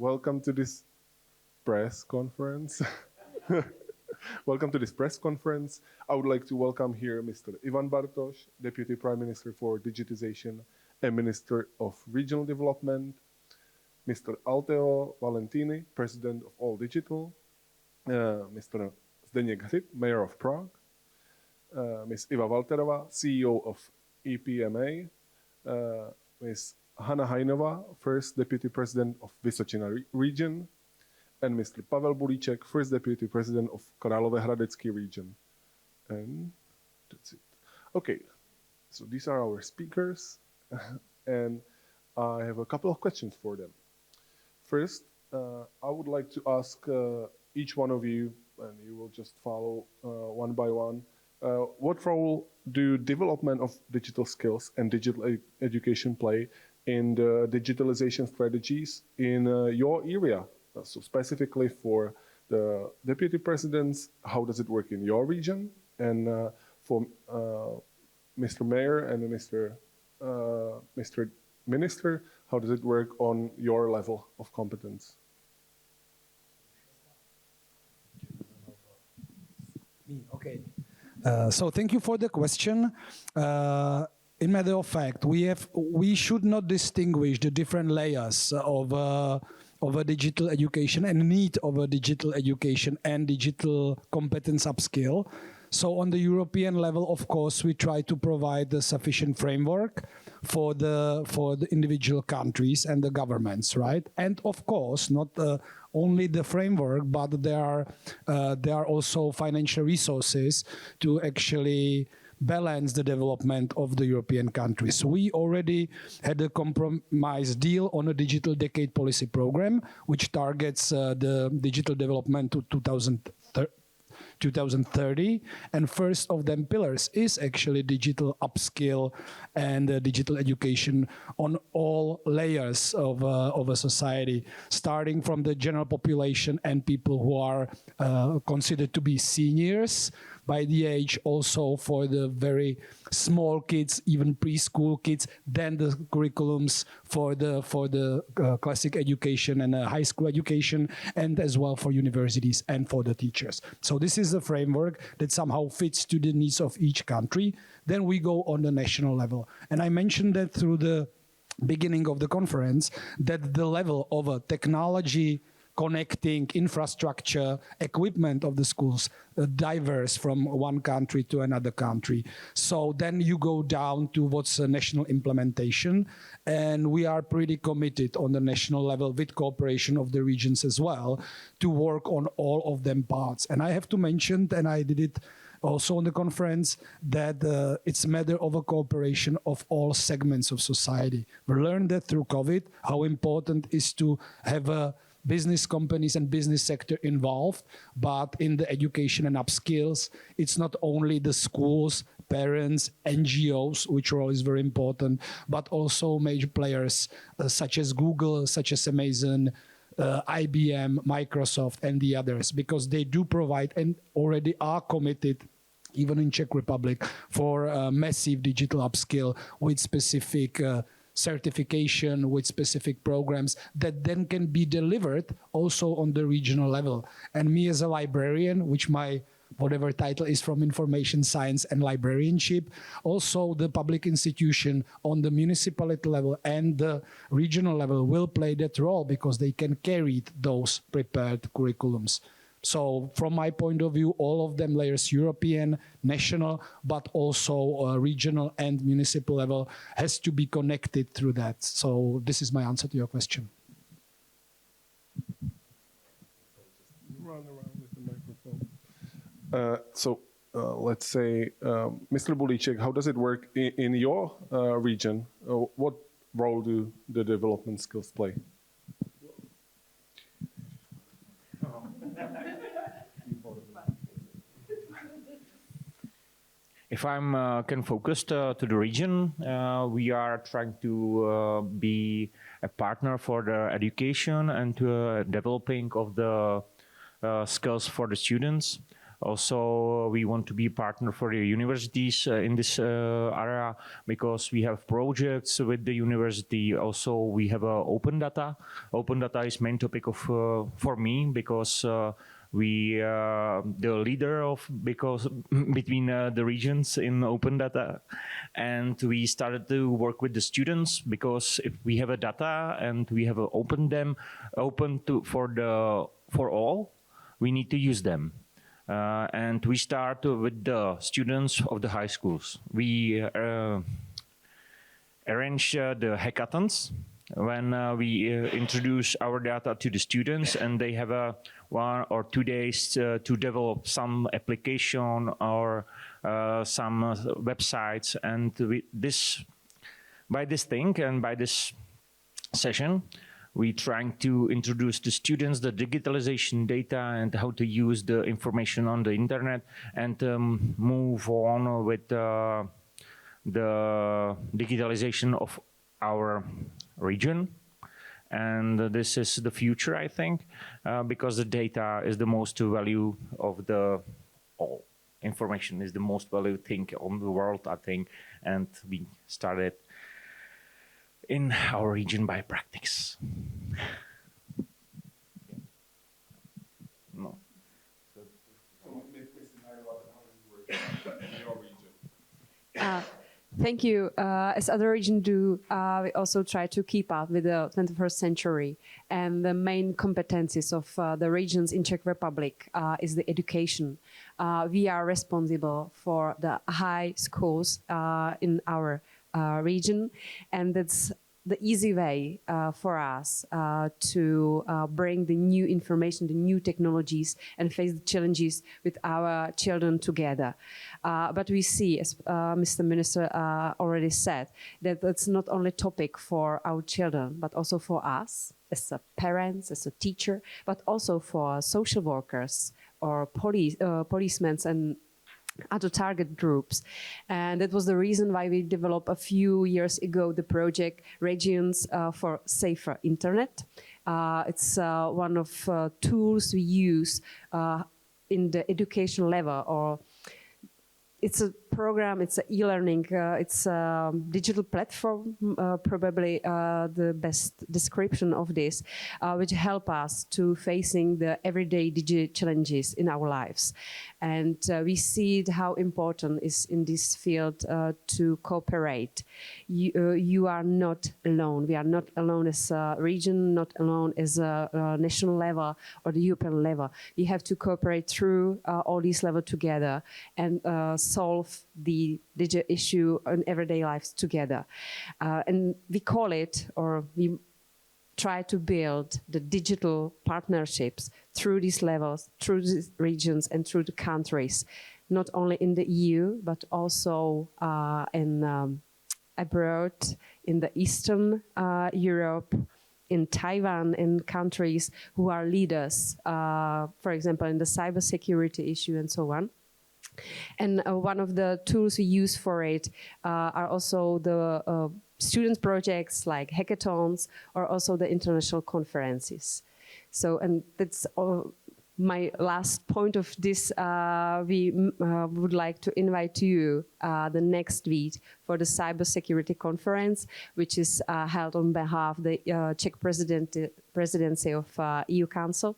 welcome to this press conference. Welcome to this press conference. I would like to welcome here Mr. Ivan Bartoš, Deputy Prime Minister for Digitalization and Minister of Regional Development, Mr. Alteo Valentini, President of All Digital, Mr. Zdeněk Hřib, Mayor of Prague, Ms. Iva Walterová, CEO of EPMA, Ms. Hanna Hajnova, First Deputy President of Vysočina Region, and Mr. Pavel Bulíček, First Deputy President of Královéhradecký Region. And that's it. Okay, so these are our speakers, and I have a couple of questions for them. First, I would like to ask each one of you, and you will just follow one by one, what role do development of digital skills and digital education play in the digitalization strategies in your area? So specifically for the deputy presidents, how does it work in your region? And for Mr. Mayor and Mr. Minister, how does it work on your level of competence? Okay. So thank you for the question. In matter of fact, we should not distinguish the different layers of a digital education and need of a digital education and digital competence upskill. So on the European level, of course, we try to provide a sufficient framework for the individual countries and the governments, right? And of course, not only the framework, but there are also financial resources to actually balance the development of the European countries. We already had a compromise deal on a digital decade policy program, which targets the digital development to 2030, and first of them pillars is actually digital upskill and digital education on all layers of a society, starting from the general population and people who are considered to be seniors by the age, also for the very small kids, even preschool kids, then the curriculums for the classic education and high school education, and as well for universities and for the teachers. So this is a framework that somehow fits to the needs of each country. Then we go on the national level. And I mentioned that through the beginning of the conference, that the level of a technology connecting infrastructure, equipment of the schools diverse from one country to another country. So then you go down to what's a national implementation, and we are pretty committed on the national level with cooperation of the regions as well to work on all of them parts. And I have to mention, and I did it also on the conference, that it's a matter of a cooperation of all segments of society. We learned that through COVID, how important it is to have business companies and business sector involved, but in the education and upskills, it's not only the schools, parents, NGOs, which role is very important, but also major players such as Google, such as Amazon, IBM, Microsoft, and the others, because they do provide and already are committed, even in Czech Republic, for massive digital upskill with specific certification, with specific programs that then can be delivered also on the regional level. And me as a librarian, which my whatever title is from information science and librarianship, also the public institution on the municipality level and the regional level will play that role because they can carry those prepared curriculums. So from my point of view, all of them layers, European, national, but also regional and municipal level, has to be connected through that. So this is my answer to your question. Run around with the microphone. Let's say, Mr. Bulíček, how does it work in your region? What role do the development skills play? If I'm can focus to the region, we are trying to be a partner for the education and to developing of the skills for the students. Also, we want to be a partner for the universities in this area because we have projects with the university. Also, we have open data. Open data is main topic of for me because we the leader of because between the regions in open data, and we started to work with the students because if we have a data and we have opened them open to for all, we need to use them. And we start with the students of the high schools. We arrange the hackathons when we introduce our data to the students, and they have 1 or 2 days to develop some application or some websites. And by this thing and by this session, we trying to introduce to students the digitalization data and how to use the information on the internet, and move on with the digitalization of our region. And this is the future, I think, because the data is the most value of all. Information is the most valued thing on the world, I think, and we started in our region by practice. No. Thank you. As other regions do, we also try to keep up with the 21st century. And the main competencies of the regions in Czech Republic is the education. We are responsible for the high schools in our region, and that's the easy way for us to bring the new information, the new technologies, and face the challenges with our children together. But we see, as Mr. Minister already said, that it's not only a topic for our children, but also for us as parents, as a teacher, but also for social workers or policemen and other target groups. And that was the reason why we developed a few years ago the project Regions for Safer Internet. It's one of tools we use in the education level, or it's a program, it's an e-learning, it's a digital platform, probably the best description of this, which help us to facing the everyday digital challenges in our lives. And we see how important is in this field to cooperate. You are not alone. We are not alone as a region, not alone as a national level or the European level. We have to cooperate through all these levels together and solve the digital issue in everyday lives together. And we call it, or we try to build the digital partnerships through these levels, through these regions and through the countries, not only in the EU, but also in abroad, in the Eastern Europe, in Taiwan, in countries who are leaders, for example, in the cybersecurity issue and so on. And one of the tools we use for it are also the student projects like hackathons, or also the international conferences. So, and that's my last point of this. We would like to invite you the next week for the cybersecurity conference, which is held on behalf of the Czech presidency of EU Council.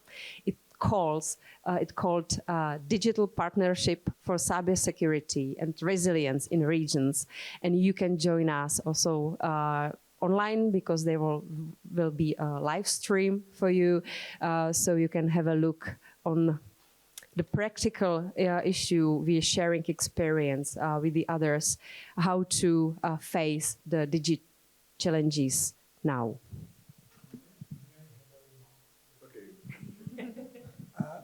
It's called Digital Partnership for Cybersecurity and Resilience in Regions. And you can join us also online, because there will be a live stream for you, so you can have a look on the practical issue. We are sharing experience with the others, how to face the digital challenges now.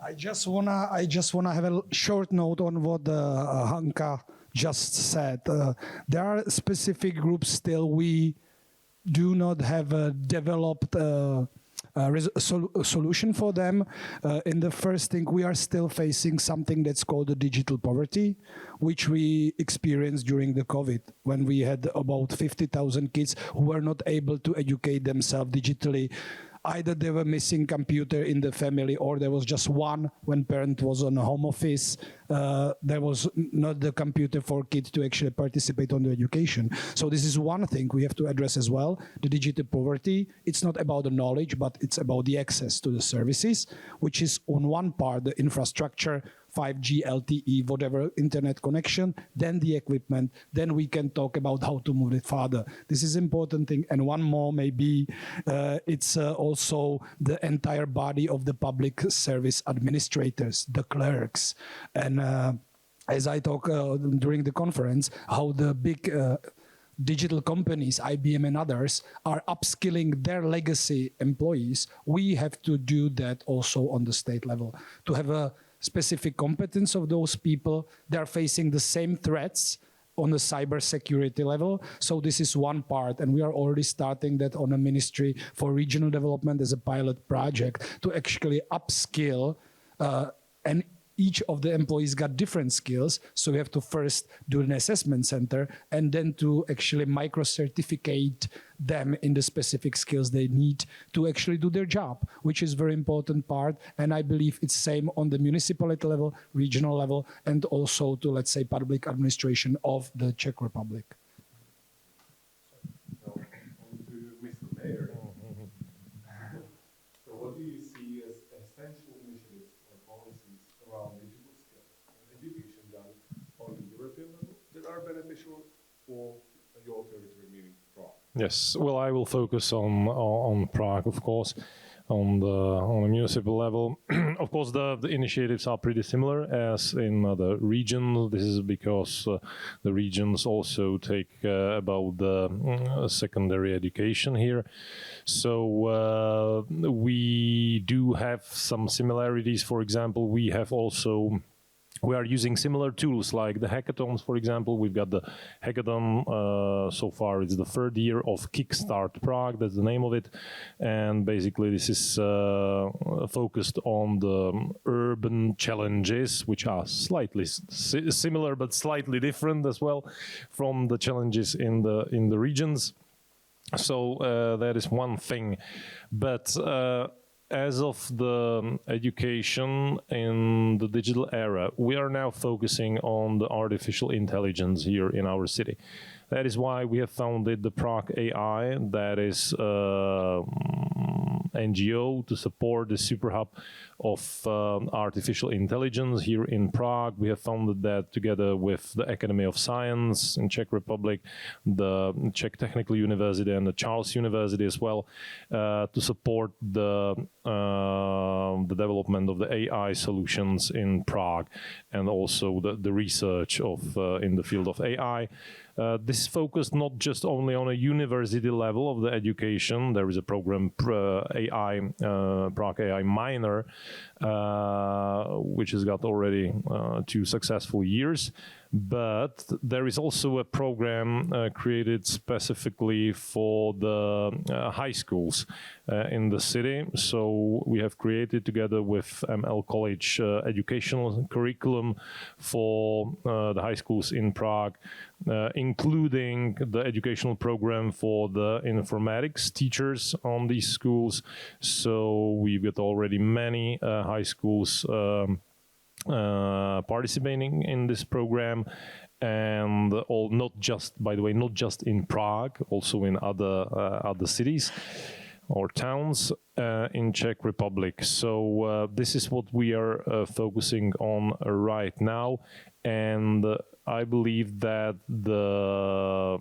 I just wanna have a short note on what Hanka just said. There are specific groups still we do not have a developed solution for them. In the first thing, we are still facing something that's called the digital poverty, which we experienced during the COVID, when we had about 50,000 kids who were not able to educate themselves digitally. either they were missing computer in the family or there was just one when parent was on a home office. There was not the computer for kids to actually participate on the education. So this is one thing we have to address as well, the digital poverty. It's not about the knowledge, but it's about the access to the services, which is on one part, the infrastructure, 5G, LTE, whatever internet connection, then the equipment, then we can talk about how to move it further. This is important thing. And one more maybe, it's also the entire body of the public service administrators, the clerks. And as I talk during the conference, how the big digital companies, IBM and others, are upskilling their legacy employees. We have to do that also on the state level, to have a specific competence of those people. They are facing the same threats on the cybersecurity level. So this is one part, and we are already starting that on a Ministry for Regional Development as a pilot project to actually upskill and each of the employees got different skills, so we have to first do an assessment center and then to actually micro-certificate them in the specific skills they need to actually do their job, which is very important part. And I believe it's same on the municipality level, regional level, and also to, let's say, public administration of the Czech Republic. Now, on to Mr. Mayor. So what do you see as essential initiatives or policies around digital skills and education done on the European level that are beneficial for your territory, meaning Prague? Yes, well, I will focus on Prague, of course, on the municipal level. Of course, the initiatives are pretty similar as in the region. This is because the regions also take about the secondary education here. So we do have some similarities. For example, we are using similar tools like the hackathons, for example. We've got the hackathon, so far it's the third year of Kickstart Prague, that's the name of it. And basically this is focused on the urban challenges, which are slightly similar but slightly different as well from the challenges in the regions. So that is one thing. But as of the education in the digital era, we are now focusing on the artificial intelligence here in our city. That is why we have founded the Prague AI, that is NGO to support the super hub of artificial intelligence here in Prague. We have founded that together with the Academy of Science in Czech Republic, the Czech Technical University and the Charles University as well, to support the development of the AI solutions in Prague and also the research in the field of AI. This is focused not just only on a university level of the education. There is a program, Prague AI Minor, which has got already 2 successful years. But there is also a program created specifically for the high schools in the city. So we have created together with ML College educational curriculum for the high schools in Prague, including the educational program for the informatics teachers on these schools. So we've got already many high schools participating in this program, and not just, by the way, not just in Prague, also in other cities or towns in Czech Republic. So this is what we are focusing on right now, and I believe that the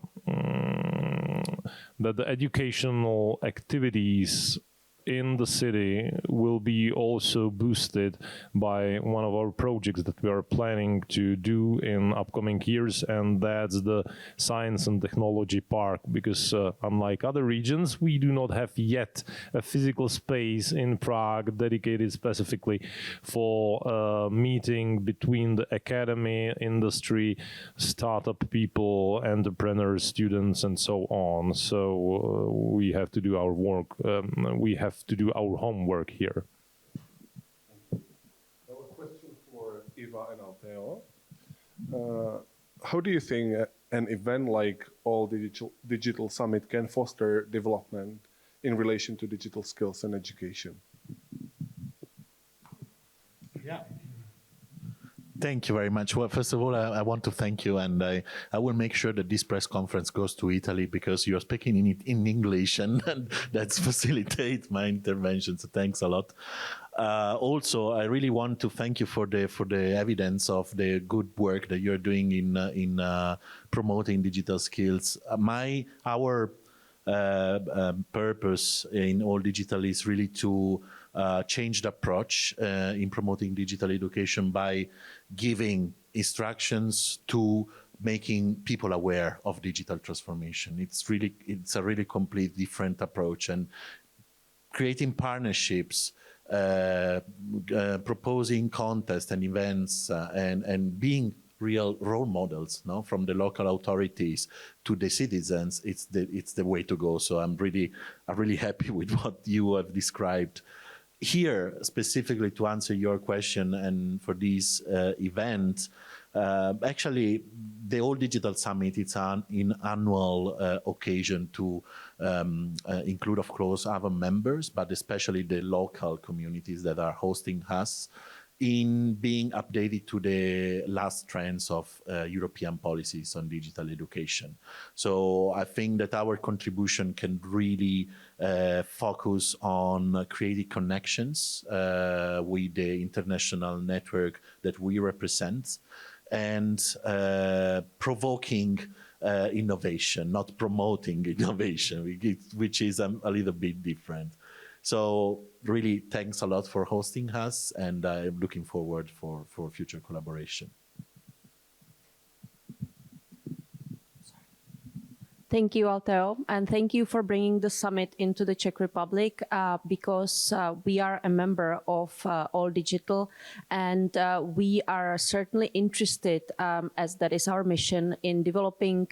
educational activities in the city will be also boosted by one of our projects that we are planning to do in upcoming years, and that's the Science and Technology Park, because unlike other regions, we do not have yet a physical space in Prague dedicated specifically for meeting between the academy, industry, startup people, entrepreneurs, students, and so on. So we have to do our work. We have to do our homework here. Now a question for Eva and Alteo. How do you think an event like All Digital Summit can foster development in relation to digital skills and education. Yeah. Thank you very much. Well, first of all, I want to thank you, and I will make sure that this press conference goes to Italy because you are speaking in English, and that's facilitate my intervention. So thanks a lot. Also, I really want to thank you for the evidence of the good work that you're doing in promoting digital skills. Our purpose in All Digital is really to change the approach in promoting digital education by giving instructions to making people aware of digital transformation. It's a really complete different approach, and creating partnerships, proposing contests and events, and being real role models, no, from the local authorities to the citizens. It's the way to go. So I'm really happy with what you have described here, specifically to answer your question and for this event. Actually, the All Digital Summit, it's an annual occasion to include, of course, our members, but especially the local communities that are hosting us in being updated to the last trends of European policies on digital education. So I think that our contribution can really focus on creating connections with the international network that we represent, and provoking innovation, not promoting innovation, which is a little bit different. So really, thanks a lot for hosting us, and I'm looking forward for future collaboration. Thank you, Alteo, and thank you for bringing the summit into the Czech Republic because we are a member of All Digital, and we are certainly interested, as that is our mission, in developing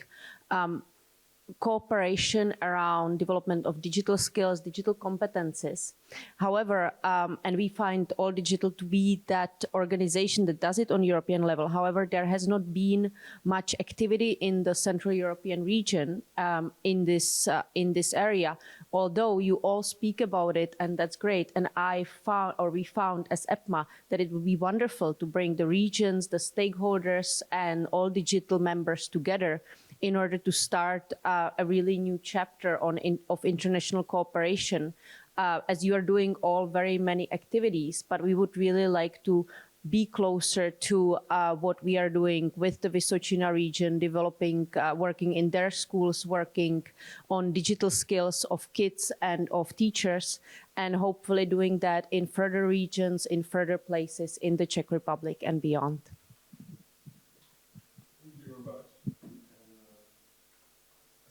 cooperation around development of digital skills, digital competences. However, and we find All Digital to be that organization that does it on European level. However, there has not been much activity in the Central European region in this area. Although you all speak about it, and that's great. And we found as EPMA that it would be wonderful to bring the regions, the stakeholders, and All Digital members together in order to start a really new chapter of international cooperation, as you are doing all very many activities, but we would really like to be closer to what we are doing with the Vysočina region, developing, working in their schools, working on digital skills of kids and of teachers, and hopefully doing that in further regions, in further places in the Czech Republic and beyond.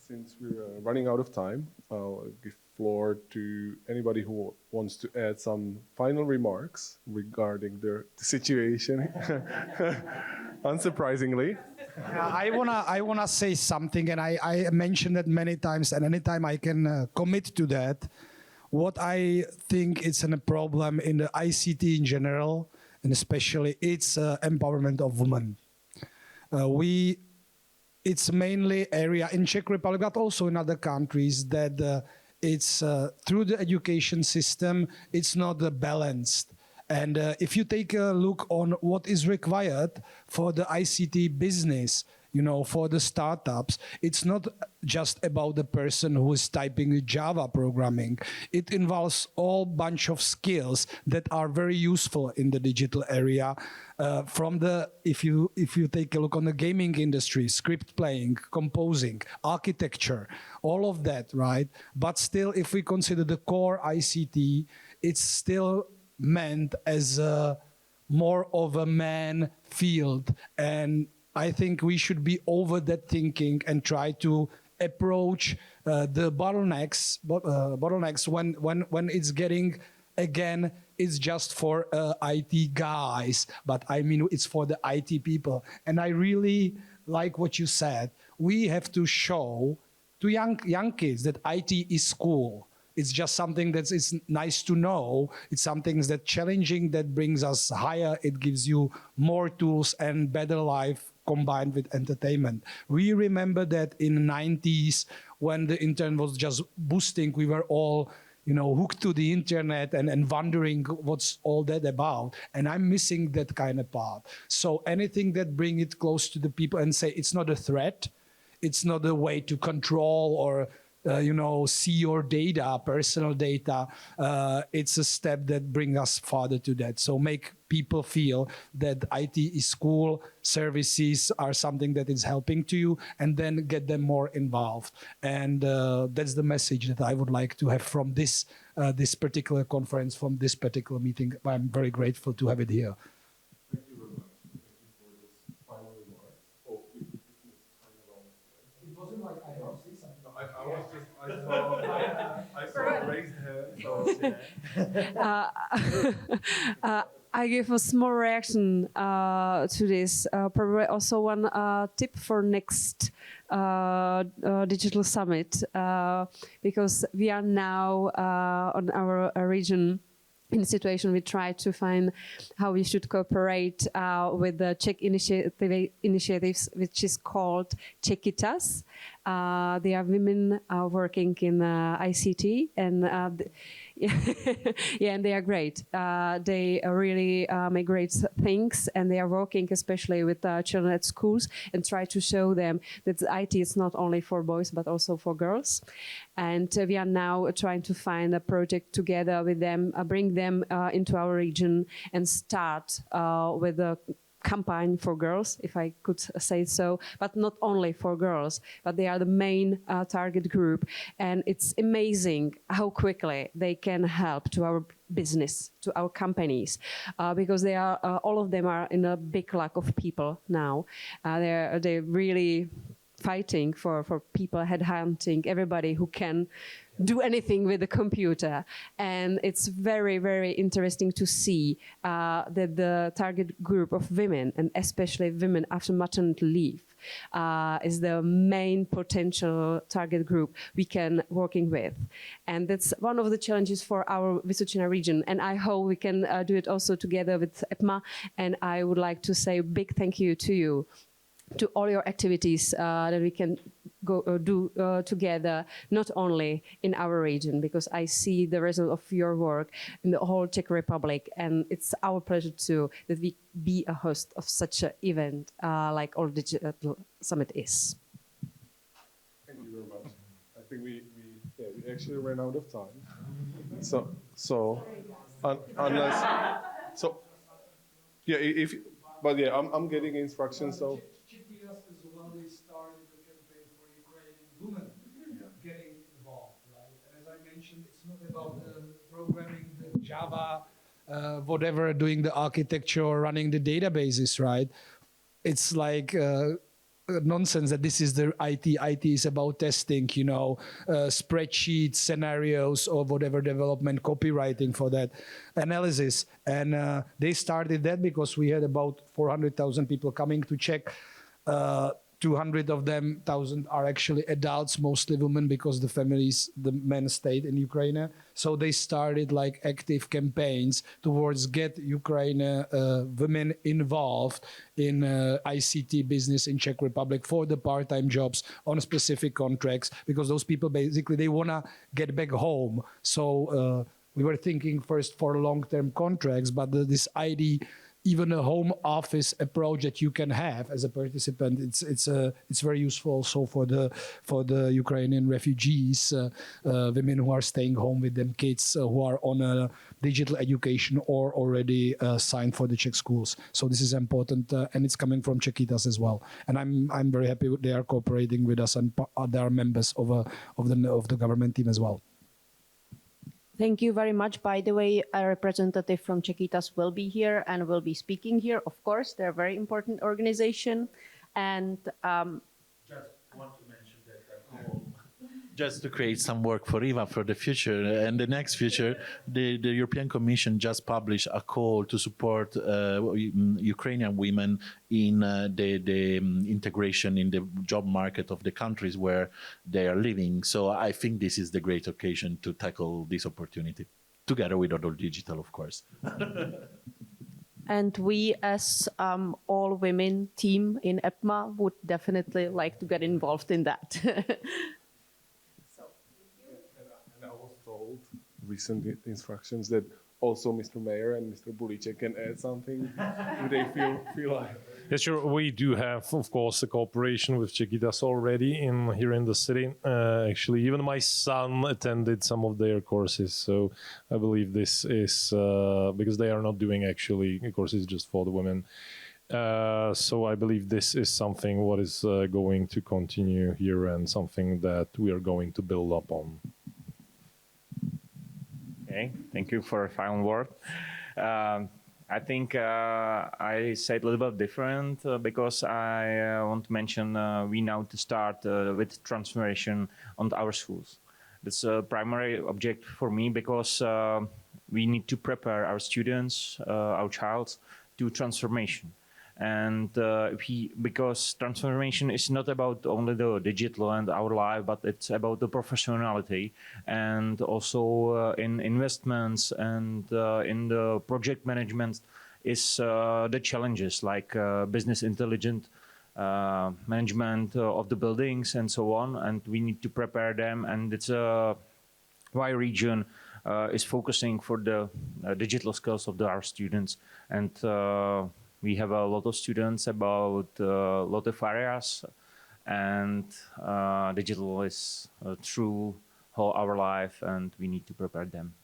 Since we're running out of time, I'll give floor to anybody who wants to add some final remarks regarding the situation. Unsurprisingly. I wanna say something, and I mentioned it many times, and anytime I can commit to that. What I think is a problem in the ICT in general, and especially its empowerment of women. It's mainly area in Czech Republic, but also in other countries, that it's through the education system, it's not balanced. And if you take a look on what is required for the ICT business, you know, for the startups, it's not just about the person who is typing Java programming. It involves all bunch of skills that are very useful in the digital area. If you take a look on the gaming industry, script playing, composing, architecture, all of that, right? But still, if we consider the core ICT, it's still meant as more of a man field, and I think we should be over that thinking and try to approach the bottlenecks when it's getting, again, it's just for IT guys, but I mean it's for the IT people. And I really like what you said. We have to show to young kids that IT is cool. It's just something that is nice to know. It's something that's challenging, that brings us higher. It gives you more tools and better life combined with entertainment. We remember that in the 90s, when the internet was just boosting, we were all hooked to the internet and wondering what's all that about. And I'm missing that kind of part. So anything that bring it close to the people and say it's not a threat, it's not a way to control or see your data, personal data. It's a step that brings us farther to that. So make people feel that IT is cool, services are something that is helping to you, and then get them more involved. And that's the message that I would like to have from this particular conference, from this particular meeting. I'm very grateful to have it here. Thank you very much. Thank you for those final remarks. Oh, it turn it on. It wasn't like I don't see something. No, I saw a raised hand. So. I give a small reaction to this. Probably also one tip for next digital summit, because we are now on our region in a situation we try to find how we should cooperate with the Czech initiatives, which is called Czechitas. They are women working in ICT, and yeah, and they are great. They really make great things, and they are working especially with children at schools and try to show them that IT is not only for boys but also for girls. And we are now trying to find a project together with them, bring them into our region and start with a campaign for girls, if I could say so, but not only for girls, but they are the main target group. And it's amazing how quickly they can help to our business, to our companies, because they are all of them are in a big lack of people now. They're really fighting for people, headhunting everybody who can do anything with the computer. And it's very, very interesting to see that the target group of women, and especially women after maternity leave, is the main potential target group we can working with. And that's one of the challenges for our Vysočina region. And I hope we can do it also together with EPMA. And I would like to say a big thank you to you, to all your activities that we can go do together, not only in our region, because I see the result of your work in the whole Czech Republic, and it's our pleasure too that we be a host of such an event like All Digital Summit is. Thank you very much. I think we actually ran out of time. Unless I'm getting instructions. So. Czechitas as well, they started the campaign for Ukrainian women getting involved, right? And as I mentioned, it's not about programming the Java, whatever, doing the architecture or running the databases, right? It's like nonsense that this is the IT. IT is about testing, spreadsheets, scenarios, or whatever development, copywriting for that analysis. And they started that because we had about 400,000 people coming to Czech. 200 of them, 1,000 are actually adults, mostly women, because the men stayed in Ukraine. So they started like active campaigns towards get Ukraine women involved in ICT business in Czech Republic for the part-time jobs on specific contracts, because those people basically, they want to get back home. So we were thinking first for long-term contracts, but this idea, even a home office approach that you can have as a participant, it's very useful also for the Ukrainian refugees, women who are staying home with them kids who are on a digital education or already signed for the Czech schools. So this is important, and it's coming from Czechitas as well. And I'm very happy they are cooperating with us, and they are members of the government team as well. Thank you very much. By the way, a representative from Czechitas will be here and will be speaking here. Of course, they're a very important organization. And just want to mention that just to create some work for Ivan for the future and the next future, the European Commission just published a call to support Ukrainian women in the integration in the job market of the countries where they are living. So I think this is the great occasion to tackle this opportunity, together with All Digital, of course. And we, as all women team in EPMA, would definitely like to get involved in that. And I was told recent instructions that also Mr. Mayor and Mr. Bulice can add something. Do they feel like? Yeah, sure. We do have, of course, a cooperation with Chiquitas already here in the city. Actually, even my son attended some of their courses. So I believe this is because they are not doing actually courses just for the women. So I believe this is something what is going to continue here and something that we are going to build up on. Okay, thank you for a final word. I think I said a little bit different because I want to mention we now to start with transformation on our schools. That's a primary object for me because we need to prepare our students, our child, to transformation. And because transformation is not about only the digital and our life, but it's about the professionality and also in investments and in the project management is the challenges like business intelligence, management of the buildings and so on. And we need to prepare them, and it's why region is focusing for the digital skills of our students. And we have a lot of students about a lot of areas, and digital is through whole our life, and we need to prepare them.